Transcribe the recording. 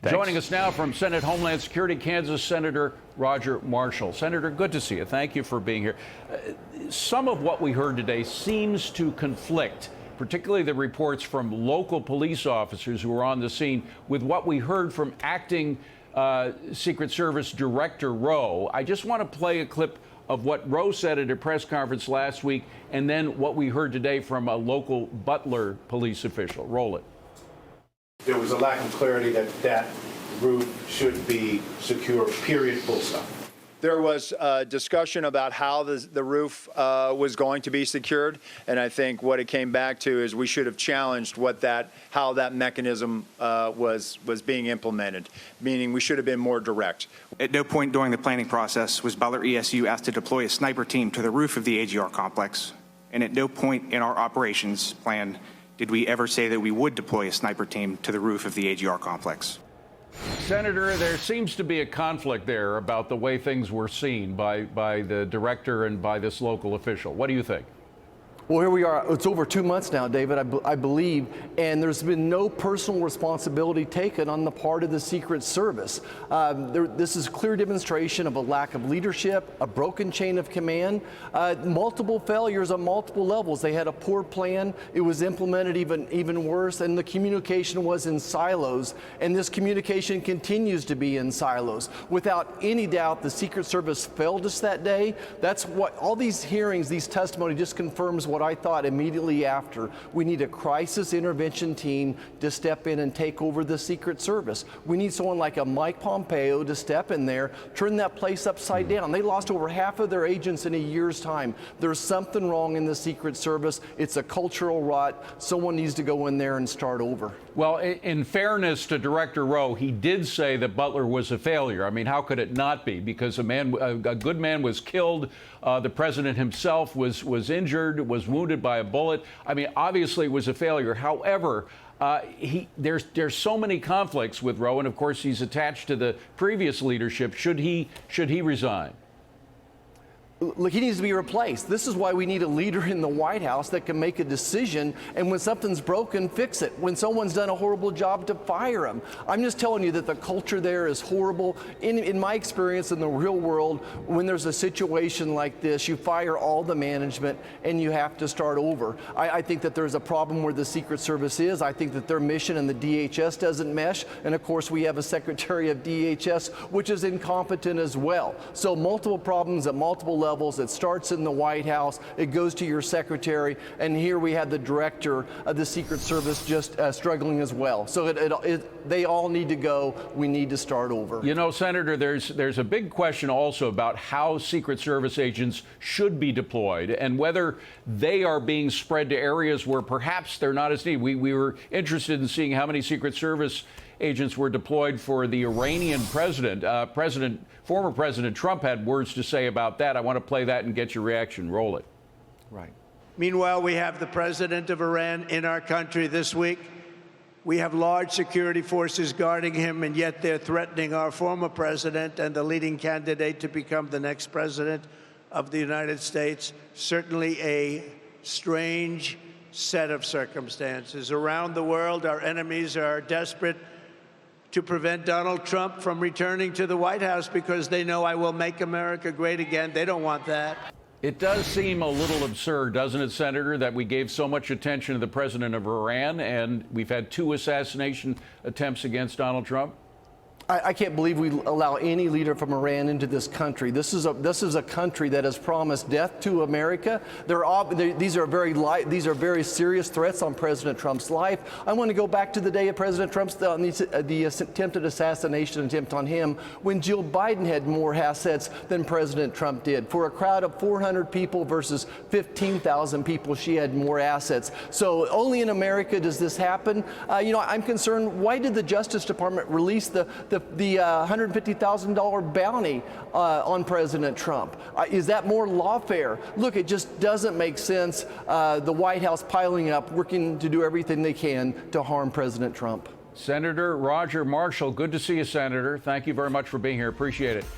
Thanks. Joining us now from Senate Homeland Security, Kansas Senator Roger Marshall. Senator, good to see you. Thank you for being here. Some of what we heard today seems to conflict, particularly the reports from local police officers who were on the scene, with what we heard from acting Secret Service Director Rowe. I just want to play a clip of what Rowe said at a press conference last week, and then what we heard today from a local Butler police official. Roll it. There was a lack of clarity that roof should be secure, period, full stop. There was discussion about how the roof was going to be secured, and I think what it came back to is we should have challenged how that mechanism was being implemented, meaning we should have been more direct. At no point during the planning process was Butler ESU asked to deploy a sniper team to the roof of the AGR complex, and at no point in our operations plan did we ever say that we would deploy a sniper team to the roof of the AGR complex. Senator, there seems to be a conflict there about the way things were seen by the director and by this local official. What do you think? Well, here we are. It's over 2 months now, David, I believe, and there's been no personal responsibility taken on the part of the Secret Service. This is clear demonstration of a lack of leadership, a broken chain of command, multiple failures on multiple levels. They had a poor plan. It was implemented even worse, and the communication was in silos, and this communication continues to be in silos. Without any doubt, the Secret Service failed us that day. That's what all these hearings, these testimony just confirms what I thought immediately after. We need a crisis intervention team to step in and take over the Secret Service. We need someone like a Mike Pompeo to step in there, turn that place upside down. They lost over half of their agents in a year's time. There's something wrong in the Secret Service. It's a cultural rot. Someone needs to go in there and start over. Well, in fairness to Director Rowe, he did say that Butler was a failure. I mean, how could it not be? Because a good man was killed. The president himself was injured, was wounded by a bullet. I mean, obviously it was a failure. However, there's so many conflicts with Rowe, and of course he's attached to the previous leadership. Should he resign? Look, he needs to be replaced. This is why we need a leader in the White House that can make a decision, and when something's broken, fix it. When someone's done a horrible job, to fire him. I'm just telling you that the culture there is horrible. In my experience in the real world, when there's a situation like this, you fire all the management and you have to start over. I think that there's a problem where the Secret Service is. I think that their mission and the DHS doesn't mesh, and of course we have a Secretary of DHS which is incompetent as well. So multiple problems at multiple levels. It starts in the White House, it goes to your secretary, and here we have the director of the Secret Service just struggling as well. So they all need to go. We need to start over. You know, Senator, there's a big question also about how Secret Service agents should be deployed and whether they are being spread to areas where perhaps they're not as needed. We were interested in seeing how many Secret Service agents were deployed for the Iranian president. Former President Trump had words to say about that. I want to play that and get your reaction. Roll it. Right. Meanwhile, we have the president of Iran in our country this week. We have large security forces guarding him, and yet they're threatening our former president and the leading candidate to become the next president of the United States. Certainly a strange set of circumstances. Around the world, our enemies are desperate to prevent Donald Trump from returning to the White House because they know I will make America great again. They don't want that. It does seem a little absurd, doesn't it, Senator, that we gave so much attention to the president of Iran and we've had 2 assassination attempts against Donald Trump? I can't believe we allow any leader from Iran into this country. This is a country that has promised death to America. These are very serious threats on President Trump's life. I want to go back to the day of President Trump's the attempted assassination attempt on him, when Jill Biden had more assets than President Trump did. For a crowd of 400 people versus 15,000 people, she had more assets. So only in America does this happen. I'm concerned. Why did the Justice Department release the $150,000 bounty on President Trump? Is that more lawfare? Look, it just doesn't make sense. The White House piling up, working to do everything they can to harm President Trump. Senator Roger Marshall, good to see you, Senator. Thank you very much for being here. Appreciate it.